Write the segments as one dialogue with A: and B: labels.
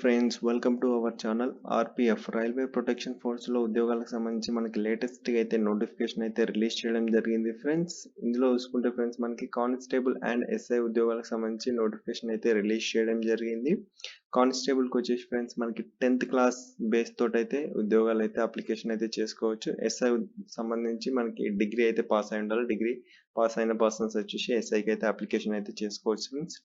A: Friends, welcome to our channel. RPF railway protection ఫోర్స్లో ఉద్యోగాలకు సంబంధించి మనకి లేటెస్ట్గా అయితే నోటిఫికేషన్ అయితే రిలీజ్ చేయడం జరిగింది ఫ్రెండ్స్. ఇందులో చూసుకుంటే ఫ్రెండ్స్ మనకి కానిస్టేబుల్ అండ్ ఎస్ఐ ఉద్యోగాలకు సంబంధించి నోటిఫికేషన్ అయితే రిలీజ్ చేయడం జరిగింది. కానిస్టేబుల్కి వచ్చేసి ఫ్రెండ్స్ మనకి 10th క్లాస్ బేస్ తోటి అయితే ఉద్యోగాలు అయితే అప్లికేషన్ అయితే చేసుకోవచ్చు. ఎస్ఐ సంబంధించి మనకి డిగ్రీ అయితే పాస్ అయి ఉండాలి. డిగ్రీ పాస్ అయిన పర్సన్స్ వచ్చేసి ఎస్ఐకి అయితే అప్లికేషన్ అయితే చేసుకోవచ్చు ఫ్రెండ్స్.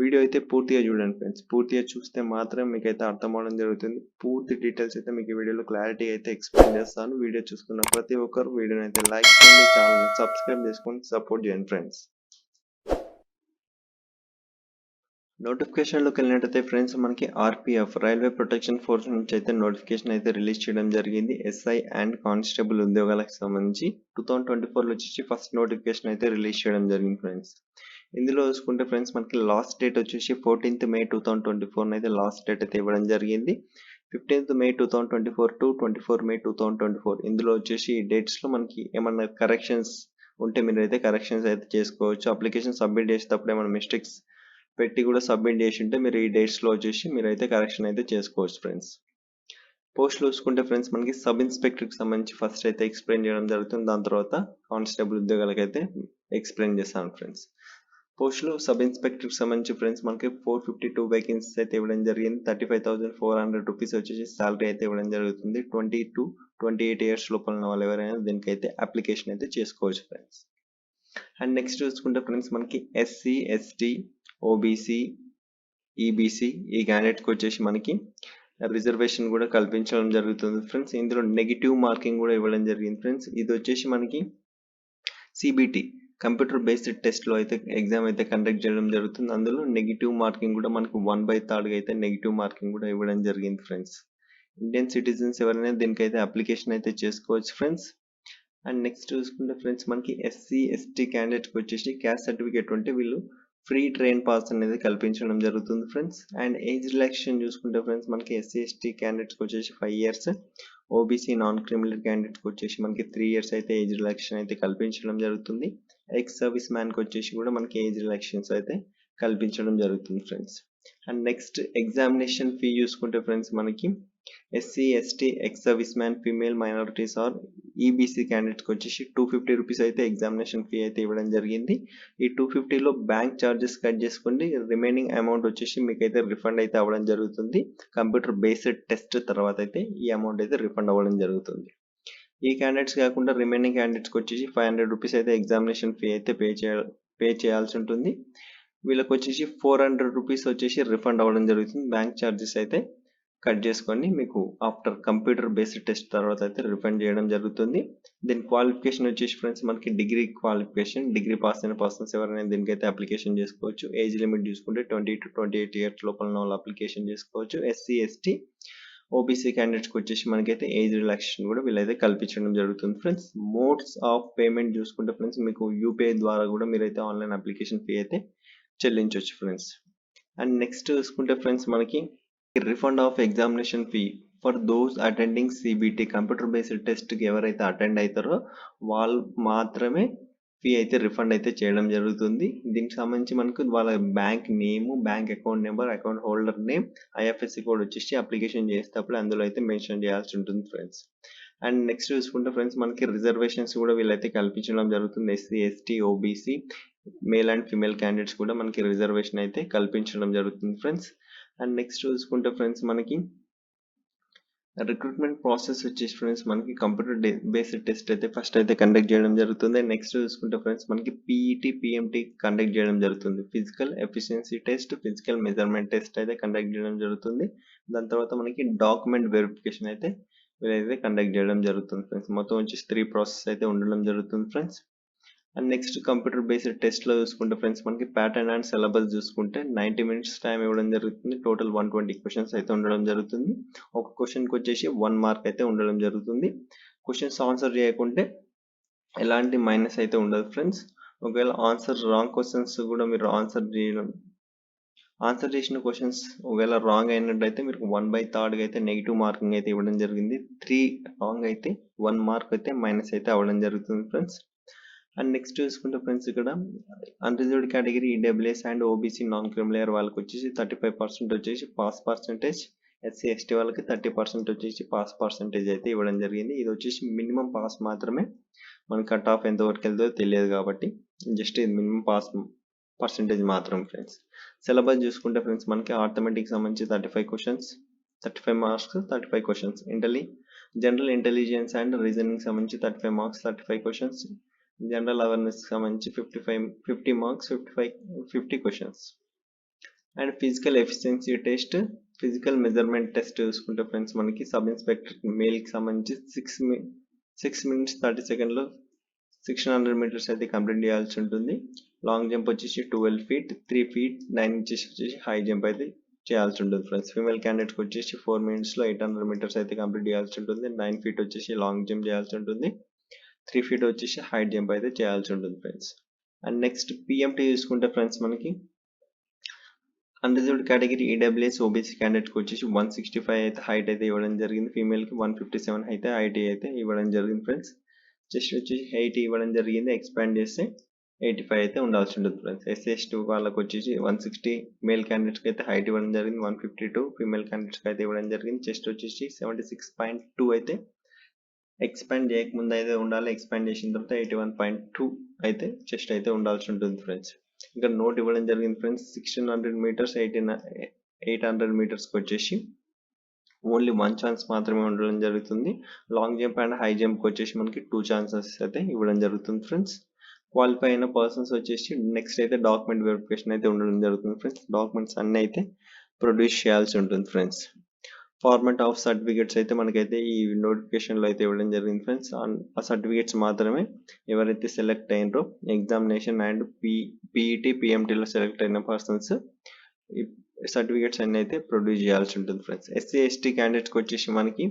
A: వీడియో అయితే పూర్తిగా చూడండి ఫ్రెండ్స్. పూర్తిగా చూస్తే మాత్రం మీకైతే అర్థం అవడం జరుగుతుంది. పూర్తి డీటెయిల్స్ అయితే మీకు ఈ వీడియోలో క్లారిటీ అయితే ఎక్స్ప్లెయిన్ చేస్తాను. వీడియో చూసుకున్న ప్రతి ఒక్కరు వీడియోని అయితే లైక్ చేయండి, ఛానల్ని సబ్స్క్రైబ్ చేసుకొని సపోర్ట్ చేయండి ఫ్రెండ్స్. నోటిఫికేషన్లోకి వెళ్ళినట్టయితే ఫ్రెండ్స్ మనకి ఆర్పిఎఫ్ రైల్వే ప్రొటెక్షన్ ఫోర్స్ నుంచి అయితే నోటిఫికేషన్ అయితే రిలీజ్ చేయడం జరిగింది. ఎస్ఐ అండ్ కానిస్టేబుల్ ఉద్యోగాలకు సంబంధించి 2024లో వచ్చేసి ఫస్ట్ నోటిఫికేషన్ అయితే రిలీజ్ చేయడం జరిగింది ఫ్రెండ్స్. ఇందులో చూసుకుంటే ఫ్రెండ్స్ మనకి లాస్ట్ డేట్ వచ్చేసి 14th May 2024 అయితే లాస్ట్ డేట్ అయితే ఇవ్వడం జరిగింది. 15th May 2024 టు 24 May 2024 ఇందులో వచ్చేసి ఈ డేట్స్లో మనకి ఏమన్నా కరెక్షన్స్ ఉంటే మీరు అయితే కరెక్షన్స్ అయితే చేసుకోవచ్చు. అప్లికేషన్ సబ్మిట్ చేసేటప్పుడు ఏమైనా మిస్టేక్స్ పెట్టి కూడా సబ్మిట్ చేసి ఉంటే మీరు ఈ డేట్స్లో వచ్చేసి మీరైతే కరెక్షన్ అయితే చేసుకోవచ్చు ఫ్రెండ్స్. పోస్టులు చూసుకుంటే ఫ్రెండ్స్ మనకి సబ్ ఇన్స్పెక్టర్కి సంబంధించి ఫస్ట్ అయితే ఎక్స్ప్లెయిన్ చేయడం జరుగుతుంది. దాని తర్వాత కానిస్టేబుల్ ఉద్యోగాలకు అయితే ఎక్స్ప్లెయిన్ చేస్తాను ఫ్రెండ్స్. పోస్టులు సబ్ ఇన్స్పెక్టర్కి సంబంధించి ఫ్రెండ్స్ మనకి 452 వేకెన్సీస్ అయితే ఇవ్వడం జరిగింది. 35,400 రూపీస్ వచ్చేసి శాలరీ అయితే ఇవ్వడం జరుగుతుంది. 20 to 28 years లోపల ఉన్న వాళ్ళు ఎవరైనా దీనికైతే అప్లికేషన్ అయితే చేసుకోవచ్చు ఫ్రెండ్స్. అండ్ నెక్స్ట్ చూసుకుంటే ఫ్రెండ్స్ మనకి ఎస్సీ, ఎస్టీ, ఓబీసీ, ఈబీసీ ఈ క్యాండిడేట్కి వచ్చేసి మనకి రిజర్వేషన్ కూడా కల్పించడం జరుగుతుంది ఫ్రెండ్స్. ఇందులో నెగిటివ్ మార్కింగ్ కూడా ఇవ్వడం జరిగింది ఫ్రెండ్స్. ఇది వచ్చేసి మనకి సిబిటి కంప్యూటర్ బేస్డ్ టెస్ట్లో అయితే ఎగ్జామ్ అయితే కండక్ట్ చేయడం జరుగుతుంది. అందులో నెగిటివ్ మార్కింగ్ కూడా మనకు 1/3 అయితే నెగిటివ్ మార్కింగ్ కూడా ఇవ్వడం జరిగింది ఫ్రెండ్స్. ఇండియన్ సిటిజన్స్ ఎవరైనా దీనికైతే అప్లికేషన్ అయితే చేసుకోవచ్చు ఫ్రెండ్స్. అండ్ నెక్స్ట్ చూసుకుంటే ఫ్రెండ్స్ మనకి ఎస్సీ, ఎస్టీ క్యాండిడేట్కి వచ్చేసి క్యాస్ట్ సర్టిఫికేట్ ఉంటే వీళ్ళు ఫ్రీ ట్రైన్ పాస్ అనేది కల్పించడం జరుగుతుంది ఫ్రెండ్స్. అండ్ ఏజ్ రిలాక్సేషన్ చూసుకుంటే ఫ్రెండ్స్ మనకి ఎస్సీ, ఎస్టీ క్యాండిడేట్స్కి వచ్చేసి 5 years, ఓబీసీ నాన్ క్రిమినల్ క్యాండిడేట్కి వచ్చేసి మనకి 3 years అయితే ఏజ్ రిలాక్సేషన్ అయితే కల్పించడం జరుగుతుంది. ఎక్స్ సర్వీస్ మ్యాన్కి వచ్చేసి కూడా మనకి ఏజ్ రిలాక్సేషన్స్ అయితే కల్పించడం జరుగుతుంది friends. And next examination fee చూసుకుంటే ఫ్రెండ్స్ మనకి SC, ST, ex service man, female minorities or EBC క్యాండిడేట్కి వచ్చేసి 250 రూపీస్ అయితే ఎగ్జామినేషన్ ఫీ అయితే ఇవ్వడం జరిగింది. ఈ 250లో బ్యాంక్ ఛార్జెస్ కట్ చేసుకోండి. రిమైనింగ్ అమౌంట్ వచ్చేసి మీకైతే రిఫండ్ అయితే అవ్వడం జరుగుతుంది. కంప్యూటర్ బేస్డ్ టెస్ట్ తర్వాత అయితే ఈ అమౌంట్ అయితే రిఫండ్ అవ్వడం జరుగుతుంది. ఈ క్యాండిడేట్స్ కాకుండా రిమైనింగ్ క్యాండిడేట్స్కి వచ్చేసి 500 రూపీస్ అయితే ఎగ్జామినేషన్ ఫీ అయితే పే చేయాల్సి ఉంటుంది. వీళ్ళకి వచ్చేసి 400 రూపీస్ వచ్చేసి రిఫండ్ అవ్వడం జరుగుతుంది. బ్యాంక్ ఛార్జెస్ అయితే కట్ చేసుకొని మీకు ఆఫ్టర్ కంప్యూటర్ బేస్డ్ టెస్ట్ తర్వాత అయితే రిఫండ్ చేయడం జరుగుతుంది. దీని క్వాలిఫికేషన్ వచ్చేసి ఫ్రెండ్స్ మనకి డిగ్రీ క్వాలిఫికేషన్, డిగ్రీ పాస్ అయిన పర్సన్స్ ఎవరైనా దీనికైతే అప్లికేషన్ చేసుకోవచ్చు. ఏజ్ లిమిట్ చూసుకుంటే 20 to 28 years లోపల ఉన్న వాళ్ళు అప్లికేషన్ చేసుకోవచ్చు. ఎస్సీ, ఎస్టీ, ఓబీసీ క్యాండిడేట్స్కి వచ్చేసి మనకైతే ఏజ్ రిలాక్సేషన్ కూడా వీళ్ళైతే కల్పించడం జరుగుతుంది ఫ్రెండ్స్. మోడ్స్ ఆఫ్ పేమెంట్ చూసుకుంటే ఫ్రెండ్స్ మీకు యూపీఐ ద్వారా కూడా మీరైతే ఆన్లైన్ అప్లికేషన్ ఫీ అయితే చెల్లించవచ్చు ఫ్రెండ్స్. అండ్ నెక్స్ట్ చూసుకుంటే ఫ్రెండ్స్ మనకి refund of examination fee for those attending CBT computer based టెస్ట్కి ఎవరైతే అటెండ్ అవుతారో వాళ్ళు మాత్రమే ఫీ అయితే రిఫండ్ అయితే చేయడం జరుగుతుంది. దీనికి సంబంధించి మనకు వాళ్ళ bank name, bank account number, account holder name, IFSC code వచ్చేసి అప్లికేషన్ చేసేటప్పుడు అందులో అయితే మెన్షన్ చేయాల్సి ఉంటుంది ఫ్రెండ్స్. అండ్ నెక్స్ట్ చూసుకుంటే ఫ్రెండ్స్ మనకి రిజర్వేషన్స్ కూడా వీళ్ళైతే కల్పించడం జరుగుతుంది. SC, ST, OBC, male and female candidates కూడా మనకి రిజర్వేషన్ అయితే కల్పించడం జరుగుతుంది ఫ్రెండ్స్. అండ్ నెక్స్ట్ చూసుకుంటే ఫ్రెండ్స్ మనకి రిక్రూట్మెంట్ ప్రాసెస్ వచ్చేసి ఫ్రెండ్స్ మనకి కంప్యూటర్ బేస్డ్ టెస్ట్ అయితే ఫస్ట్ అయితే కండక్ట్ చేయడం జరుగుతుంది. నెక్స్ట్ చూసుకుంటే ఫ్రెండ్స్ మనకి పీఈటీ, పిఎంటీ కండక్ట్ చేయడం జరుగుతుంది. Physical efficiency test, physical measurement test అయితే కండక్ట్ చేయడం జరుగుతుంది. దాని తర్వాత మనకి డాక్యుమెంట్ వెరిఫికేషన్ అయితే వీళ్ళైతే కండక్ట్ చేయడం జరుగుతుంది ఫ్రెండ్స్. మొత్తం వచ్చేసి 3 ప్రాసెస్ అయితే ఉండడం జరుగుతుంది friends. And next computer based టెస్ట్లో చూసుకుంటే ఫ్రెండ్స్ మనకి ప్యాటర్న్ అండ్ సిలబస్ చూసుకుంటే 90 minutes టైం ఇవ్వడం జరుగుతుంది. టోటల్ 120 క్వశ్చన్స్ అయితే ఉండడం జరుగుతుంది. ఒక క్వశ్చన్కి వచ్చేసి 1 mark అయితే ఉండడం జరుగుతుంది. క్వశ్చన్స్ ఆన్సర్ చేయకుంటే ఎలాంటి మైనస్ అయితే ఉండదు ఫ్రెండ్స్. ఒకవేళ రాంగ్ క్వశ్చన్స్ కూడా మీరు ఆన్సర్ చేసిన క్వశ్చన్స్ ఒకవేళ రాంగ్ అయినట్టయితే మీకు 1/3 అయితే నెగిటివ్ మార్కింగ్ అయితే ఇవ్వడం జరిగింది. 3 రాంగ్ అయితే 1 mark అయితే మైనస్ అయితే అవ్వడం జరుగుతుంది ఫ్రెండ్స్. అండ్ నెక్స్ట్ చూసుకుంటే ఫ్రెండ్స్ ఇక్కడ unreserved category EWS and OBC non creamy layer వాళ్ళకి వచ్చేసి 35% వచ్చేసి పాస్ పర్సంటేజ్, ఎస్సీ ఎస్టీ వాళ్ళకి 30% వచ్చేసి పాస్ పర్సంటేజ్ అయితే ఇవ్వడం జరిగింది. ఇది వచ్చేసి మినిమం పాస్ మాత్రమే, మన కట్ ఆఫ్ ఎంతవరకు వెళ్తుందో తెలియదు కాబట్టి జస్ట్ ఇది మినిమం పాస్ పర్సంటేజ్ మాత్రం ఫ్రెండ్స్. సిలబస్ చూసుకుంటే ఫ్రెండ్స్ మనకి ఆర్థమెటిక్ సంబంధించి 35 questions, 35 marks 35 questions, general intelligence and reasoning సంబంధించి 35 మార్క్స్ 35 క్వశ్చన్స్, జనరల్ అవేర్నెస్ సంబంధించి 50 marks 50 questions. And physical efficiency test, physical measurement test చూసుకుంటే ఫ్రెండ్స్ మనకి సబ్ ఇన్స్పెక్టర్ మేల్కి సంబంధించి 6 minutes 30 seconds 1600 meters అయితే కంప్లీట్ చేయాల్సి ఉంటుంది. లాంగ్ జంప్ వచ్చేసి 12 feet, 3 feet 9 inches వచ్చేసి హై జంప్ అయితే చేయాల్సి ఉంటుంది ఫ్రెండ్స్. ఫీమేల్ క్యాండిడేట్కి వచ్చేసి 4 minutes 800 meters అయితే కంప్లీట్ చేయాల్సి ఉంటుంది. 9 feet వచ్చేసి లాంగ్ జంప్ చేయాల్సి ఉంటుంది. 3 feet వచ్చేసి హైట్ జంప్ అయితే చేయాల్సి ఉంటుంది ఫ్రెండ్స్. అండ్ నెక్స్ట్ పిఎంటీ చూసుకుంటే ఫ్రెండ్స్ మనకి అన్రిజర్వ్డ్ కేటగిరీ ఈడబ్ల్యూఎస్ ఓబీసీ క్యాండిడేట్కి వచ్చేసి 165 అయితే హైట్ అయితే ఇవ్వడం జరిగింది. ఫీమేల్కి 157 అయితే హైట్ అయితే ఇవ్వడం జరిగింది ఫ్రెండ్స్. చెస్ట్ వచ్చేసి 80 ఇవ్వడం జరిగింది, ఎక్స్పాండ్ చేస్తే 85 అయితే ఉండాల్సి ఉంటుంది ఫ్రెండ్స్. ఎస్సీ ఎస్టీ వాళ్ళకి వచ్చేసి 160 మేల్ క్యాండిడేట్స్కి అయితే హైట్ ఇవ్వడం జరిగింది, 152 ఫీమేల్ క్యాండిడేట్స్కి అయితే ఇవ్వడం జరిగింది. చెస్ట్ వచ్చేసి 76.2 అయితే ఎక్స్పాండ్ చేయకముందు అయితే ఉండాలి, ఎక్స్పాండ్ చేసిన తర్వాత 81.2 అయితే చెస్ట్ అయితే ఉండాల్సి ఉంటుంది ఫ్రెండ్స్. ఇక్కడ నోట్ ఇవ్వడం జరిగింది ఫ్రెండ్స్. 1600 meters 800 metersకి వచ్చేసి ఓన్లీ 1 ఛాన్స్ మాత్రమే ఉండడం జరుగుతుంది. లాంగ్ జంప్ అండ్ హై జంప్కి వచ్చేసి మనకి 2 ఛాన్సెస్ అయితే ఇవ్వడం జరుగుతుంది ఫ్రెండ్స్. క్వాలిఫై అయిన పర్సన్స్ వచ్చేసి నెక్స్ట్ అయితే డాక్యుమెంట్ వెరిఫికేషన్ అయితే ఉండడం జరుగుతుంది ఫ్రెండ్స్. డాక్యుమెంట్స్ అన్నీ అయితే ప్రొడ్యూస్ చేయాల్సి ఉంటుంది ఫ్రెండ్స్. ఫార్మాట్ ఆఫ్ సర్టిఫికేట్స్ అయితే మనకైతే ఈ నోటిఫికేషన్లో అయితే ఇవ్వడం జరిగింది ఫ్రెండ్స్. ఆ సర్టిఫికేట్స్ మాత్రమే ఎవరైతే సెలెక్ట్ అయినరో ఎగ్జామినేషన్ అండ్ పీఈటీ పిఎంటీలో సెలెక్ట్ అయిన పర్సన్స్ సర్టిఫికేట్స్ అన్ని అయితే ప్రొడ్యూస్ చేయాల్సి ఉంటుంది ఫ్రెండ్స్. ఎస్సీ ఎస్టీ క్యాండిడేట్స్కి వచ్చేసి మనకి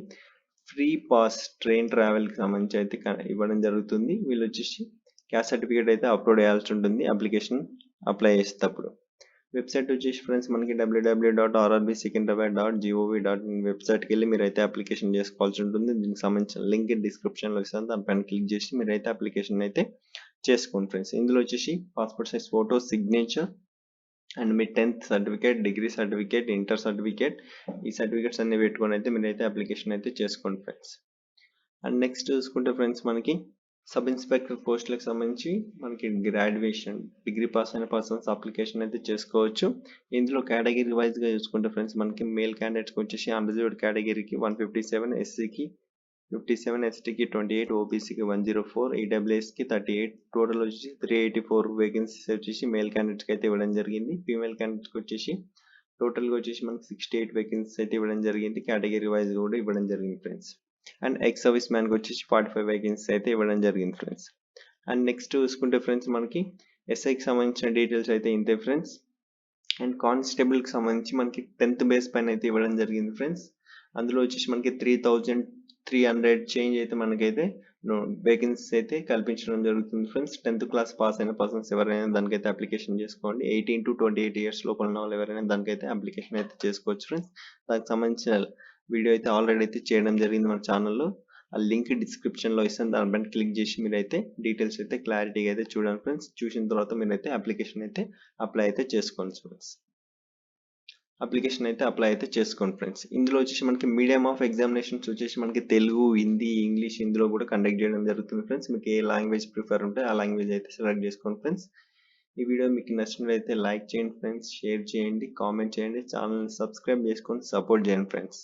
A: ఫ్రీ పాస్ ట్రైన్ ట్రావెల్కి సంబంధించి అయితే ఇవ్వడం జరుగుతుంది. వీళ్ళు వచ్చేసి క్యాస్ట్ సర్టిఫికేట్ అయితే అప్లోడ్ చేయాల్సి ఉంటుంది అప్లికేషన్ అప్లై చేసేటప్పుడు. వెబ్సైట్ వచ్చేసి ఫ్రెండ్స్ మనకి www.rbsecondary.gov.in వెబ్సైట్కి వెళ్ళి మీరైతే అప్లికేషన్ చేసుకోవాల్సి ఉంటుంది. దీనికి సంబంధించిన లింక్ డిస్క్రిప్షన్లో ఇస్తాను, దానిపైన క్లిక్ చేసి మీరైతే అప్లికేషన్ అయితే చేసుకోండి ఫ్రెండ్స్. ఇందులో వచ్చేసి passport size photo, signature and me 10th certificate, degree certificate, inter certificate, ఈ సర్టిఫికేట్స్ అన్ని పెట్టుకొని అయితే మీరైతే అప్లికేషన్ అయితే చేసుకోండి ఫ్రెండ్స్. అండ్ నెక్స్ట్ చూసుకుంటే ఫ్రెండ్స్ మనకి సబ్ ఇన్స్పెక్టర్ పోస్టులకు సంబంధించి మనకి గ్రాడ్యుయేషన్ డిగ్రీ పాస్ అయిన పర్సన్స్ అప్లికేషన్ అయితే చేసుకోవచ్చు. ఇందులో కేటగిరీ వైజ్గా చూసుకుంటే ఫ్రెండ్స్ మనకి మేల్ క్యాండిడేట్స్కి వచ్చేసి అన్రిజర్వ్డ్ కేటగిరీకి 157, ఎస్సీకి 57, ఎస్టీకి 28, ఓబీసీకి 104, ఈడబ్ల్యూఎస్కి 38, టోటల్ వచ్చేసి 384 వేకెన్సీస్ వచ్చేసి మేల్ క్యాండిడేట్స్కి అయితే ఇవ్వడం జరిగింది. ఫీమేల్ క్యాండిడేట్స్కి వచ్చేసి టోటల్గా వచ్చేసి మనకి 68 వేకెన్సీస్ అయితే ఇవ్వడం జరిగింది. కేటగిరీ వైజ్ కూడా ఇవ్వడం జరిగింది ఫ్రెండ్స్. అండ్ ఎక్స్ సర్వీస్ మ్యాన్కి వచ్చేసి 45 వేకెన్సీస్ అయితే ఇవ్వడం జరిగింది ఫ్రెండ్స్. అండ్ నెక్స్ట్ చూసుకుంటే ఫ్రెండ్స్ మనకి ఎస్ఐకి సంబంధించిన డీటెయిల్స్ అయితే ఇంతే ఫ్రెండ్స్. అండ్ కానిస్టేబుల్కి సంబంధించి మనకి 10th బేస్ పైన అయితే ఇవ్వడం జరిగింది ఫ్రెండ్స్. అందులో వచ్చేసి మనకి 3300 చేంజ్ అయితే మనకైతే వేకెన్సీస్ అయితే కల్పించడం జరుగుతుంది ఫ్రెండ్స్. 10th క్లాస్ పాస్ అయిన పర్సన్స్ ఎవరైనా దానికైతే అప్లికేషన్ చేసుకోండి. 18 to 28 years లోపల ఉన్న వాళ్ళు ఎవరైనా దానికైతే అప్లికేషన్ అయితే చేసుకోవచ్చు ఫ్రెండ్స్. దానికి సంబంధించిన వీడియో అయితే ఆల్రెడీ అయితే చేయడం జరిగింది మన ఛానల్లో, ఆ లింక్ డిస్క్రిప్షన్లో ఇస్తాను, దానిపైన క్లిక్ చేసి మీరైతే డీటెయిల్స్ అయితే క్లారిటీగా అయితే చూడండి ఫ్రెండ్స్. చూసిన తర్వాత మీరైతే అప్లికేషన్ అయితే అప్లై అయితే చేసుకోండి ఫ్రెండ్స్. అప్లికేషన్ అయితే అప్లై అయితే చేసుకోండి ఫ్రెండ్స్. ఇందులో వచ్చేసి మనకి మీడియం ఆఫ్ ఎగ్జామినేషన్స్ వచ్చేసి మనకి తెలుగు, హిందీ, ఇంగ్లీష్ ఇందులో కూడా కండక్ట్ చేయడం జరుగుతుంది ఫ్రెండ్స్. మీకు ఏ లాంగ్వేజ్ ప్రిఫర్ ఉంటే ఆ లాంగ్వేజ్ అయితే సెలెక్ట్ చేసుకోండి ఫ్రెండ్స్. ఈ వీడియో మీకు నచ్చినట్లయితే లైక్ చేయండి ఫ్రెండ్స్, షేర్ చేయండి, కామెంట్ చేయండి, ఛానల్ని సబ్స్క్రైబ్ చేసుకొని సపోర్ట్ చేయండి ఫ్రెండ్స్.